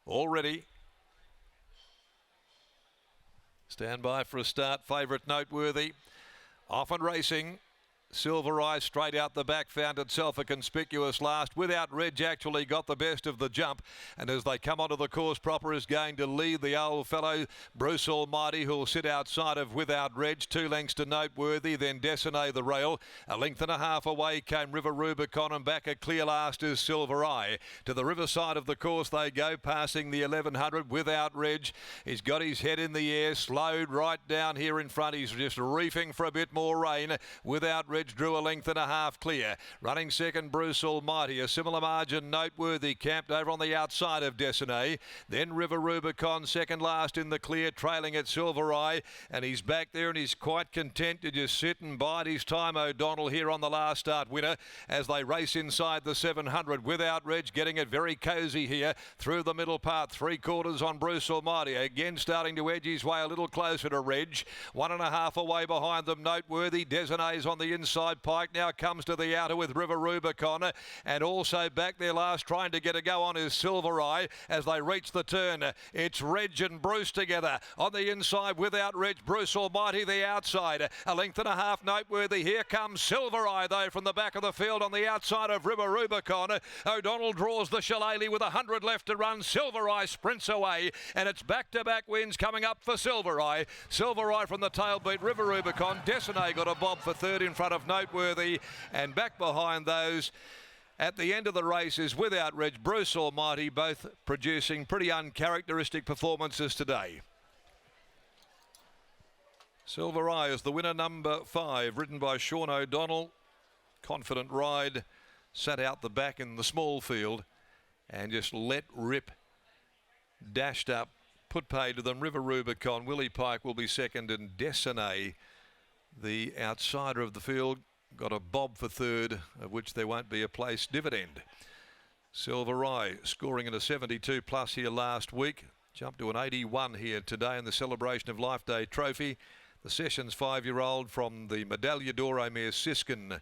all ready. Stand by for a start. Favourite Noteworthy. Off and racing. Silver Eye straight out the back found itself a conspicuous last. Without Reg actually got the best of the jump, and as they come onto the course proper is going to lead the old fellow Bruce Almighty, who'll sit outside of Without Reg. 2 lengths to Noteworthy, then Dessiné the rail. A length and a half away came River Rubicon, and back a clear last is Silver Eye. To the riverside of the course they go, passing the 1100. Without Reg, he's got his head in the air, slowed right down here in front. He's just reefing for a bit more rain. Without Reg drew a length and a half clear. Running second, Bruce Almighty. A similar margin, Noteworthy, camped over on the outside of Dessiné. Then River Rubicon, second last in the clear, trailing at Silver Eye. And he's back there and he's quite content to just sit and bide his time, O'Donnell, here on the last start winner as they race inside the 700. Without Reg getting it very cosy here through the middle part. 3/4 on Bruce Almighty. Again starting to edge his way a little closer to Reg. 1.5 away behind them, Noteworthy. Desiné's on the inside. Pike now comes to the outer with River Rubicon, and also back there last trying to get a go on is Silver Eye as they reach the turn. It's Reg and Bruce together on the inside. Without Reg, Bruce Almighty the outside. A length and a half, Noteworthy. Here comes Silver Eye though from the back of the field on the outside of River Rubicon. O'Donnell draws the shillelagh with 100 left to run. Silver Eye sprints away, and it's back-to-back wins coming up for Silver Eye. Silver Eye from the tail beat River Rubicon. Dessiné got a bob for third in front of Noteworthy, and back behind those at the end of the race is Without Reg, Bruce Almighty, both producing pretty uncharacteristic performances today. Silver Eye is the winner, number 5, ridden by Sean O'Donnell. Confident ride, sat out the back in the small field and just let rip, dashed up, put pay to them. River Rubicon, Willie Pike will be second, and Dessiné, the outsider of the field, got a bob for third, of which there won't be a place dividend. Silver Eye scoring in a 72 plus here last week. Jumped to an 81 here today in the Celebration of Life Day Trophy. The Sessions 5-year-old from the Medaglia d'Oro mare Siskin.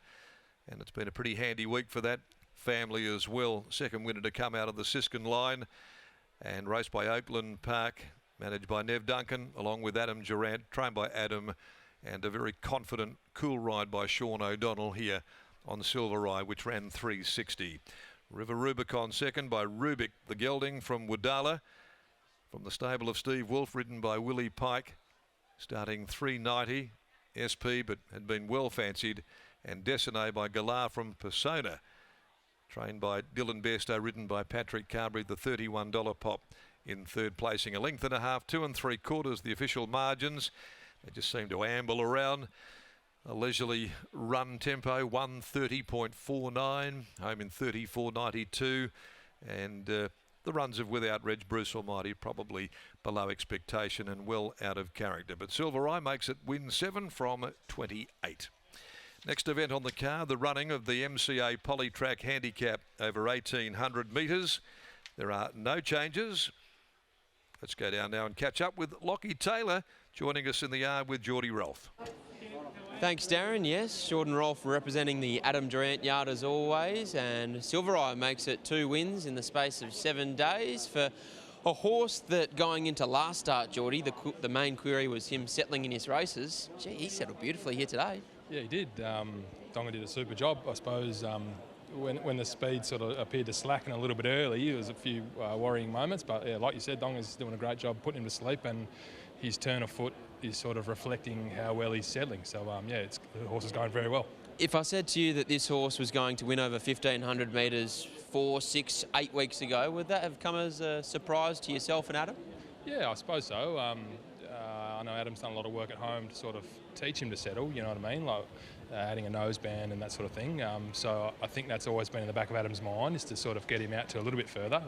And it's been a pretty handy week for that family as well. Second winner to come out of the Siskin line. And raced by Oakland Park, managed by Nev Duncan, along with Adam Durant, trained by Adam. And a very confident, cool ride by Sean O'Donnell here on Silver Eye, which ran 360. River Rubicon second by Rubik, the gelding from Wadala. From the stable of Steve Wolf, ridden by Willie Pike. Starting 390 SP, but had been well fancied. And Dessiné by Galar from Persona. Trained by Dylan Bairstow, ridden by Patrick Carberry, the $31 pop in third placing. A length and a half, 2 3/4 the official margins. They just seem to amble around. A leisurely run tempo, 1:30.49, home in 34.92. And the runs of Without Reg, Bruce Almighty, probably below expectation and well out of character. But Silver Eye makes it win 7 from 28. Next event on the card, the running of the MCA Polytrack Handicap over 1,800 metres. There are no changes. Let's go down now and catch up with Lockie Taylor, joining us in the yard with Geordie Rolfe. Thanks, Darren. Yes, Jordan Rolfe representing the Adam Durant yard as always, and Silver Eye makes it 2 wins in the space of 7 days for a horse that going into last start, Geordie, the main query was him settling in his races. Gee, he settled beautifully here today. Yeah, he did. Donga did a super job, I suppose. When the speed sort of appeared to slacken a little bit early, there was a few worrying moments. But yeah, like you said, Donga's doing a great job putting him to sleep, and his turn of foot is sort of reflecting how well he's settling. So yeah, the horse is going very well. If I said to you that this horse was going to win over 1,500 metres 4, 6, 8 weeks ago, would that have come as a surprise to yourself and Adam? Yeah, I suppose so. I know Adam's done a lot of work at home to sort of teach him to settle, you know what I mean, like adding a noseband and that sort of thing. So I think that's always been in the back of Adam's mind, is to sort of get him out to a little bit further,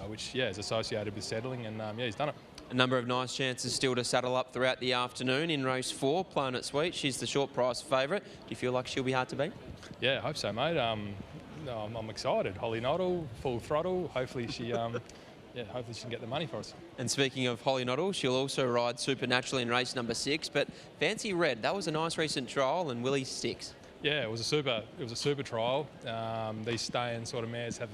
which, yeah, is associated with settling, and yeah, he's done it. A number of nice chances still to saddle up throughout the afternoon in race 4, Planet Sweet. She's the short price favourite. Do you feel like she'll be hard to beat? Yeah, I hope so, mate. I'm excited. Holly Noddle, full throttle. Hopefully she... yeah, hopefully she can get the money for us. And speaking of Holly Noddle, she'll also ride Supernaturally in race number 6. But Fancy Red, that was a nice recent trial, and Willie sticks. Yeah, it was a super trial. These stay-in sort of mares have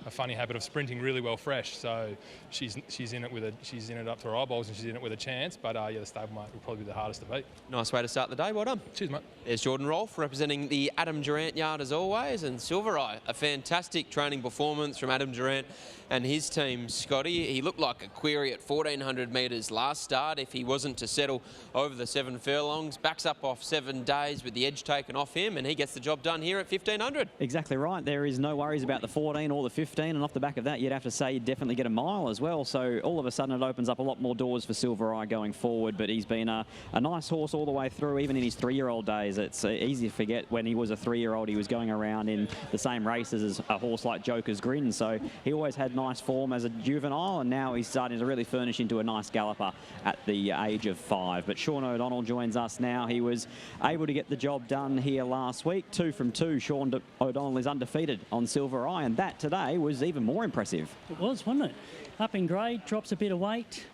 a funny habit of sprinting really well fresh. So she's in it up to her eyeballs, and she's in it with a chance. But yeah, the stablemate will probably be the hardest to beat. Nice way to start the day. Well done. Cheers, mate. There's Jordan Rolfe representing the Adam Durant yard as always, and Silver Eye, a fantastic training performance from Adam Durant and his team, Scotty. He looked like a query at 1400 metres last start if he wasn't to settle over the 7 furlongs. Backs up off 7 days with the edge taken off him, and he gets the job done here at 1500. Exactly right. There is no worries about the 14 or the 15, and off the back of that, you'd have to say you'd definitely get a mile as well. So all of a sudden, it opens up a lot more doors for Silver Eye going forward. But he's been a nice horse all the way through, even in his 3-year-old days. It's easy to forget when he was a 3-year-old, he was going around in the same races as a horse like Joker's Grin. So he always had nice form as a juvenile, and now he's starting to really furnish into a nice galloper at the age of 5. But Sean O'Donnell joins us now. He was able to get the job done here last week. 2 from 2. Sean O'Donnell is undefeated on Silver Eye, and that today was even more impressive. It was, wasn't it? Up in grade, drops a bit of weight.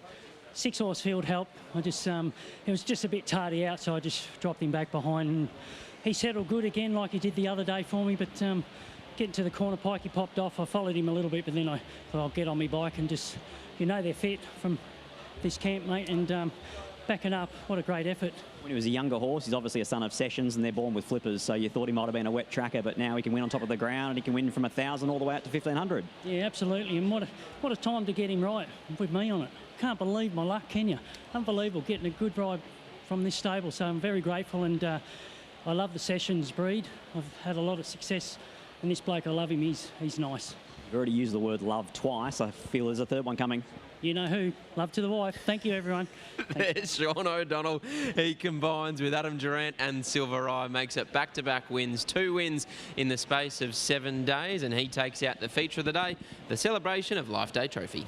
6-horse field help. It was just a bit tardy out, so I just dropped him back behind. And he settled good again, like he did the other day for me. But getting to the corner pike, he popped off. I followed him a little bit, but then I thought I'll get on my bike and just, they're fit from this camp, mate, and backing up. What a great effort. When he was a younger horse, he's obviously a son of Sessions, and they're born with flippers, so you thought he might have been a wet tracker, but now he can win on top of the ground, and he can win from 1,000 all the way up to 1,500. Yeah, absolutely, and what a time to get him right with me on it. Can't believe my luck, can you? Unbelievable, getting a good ride from this stable, so I'm very grateful, and I love the Sessions breed. I've had a lot of success, and this bloke, I love him. He's nice. You've already used the word love twice. I feel there's a third one coming. You know who. Love to the wife. Thank you, everyone. There's Sean O'Donnell. He combines with Adam Durant and Silver Eye, makes it back-to-back wins, 2 wins in the space of 7 days, and he takes out the feature of the day, the Celebration of Life Day Trophy.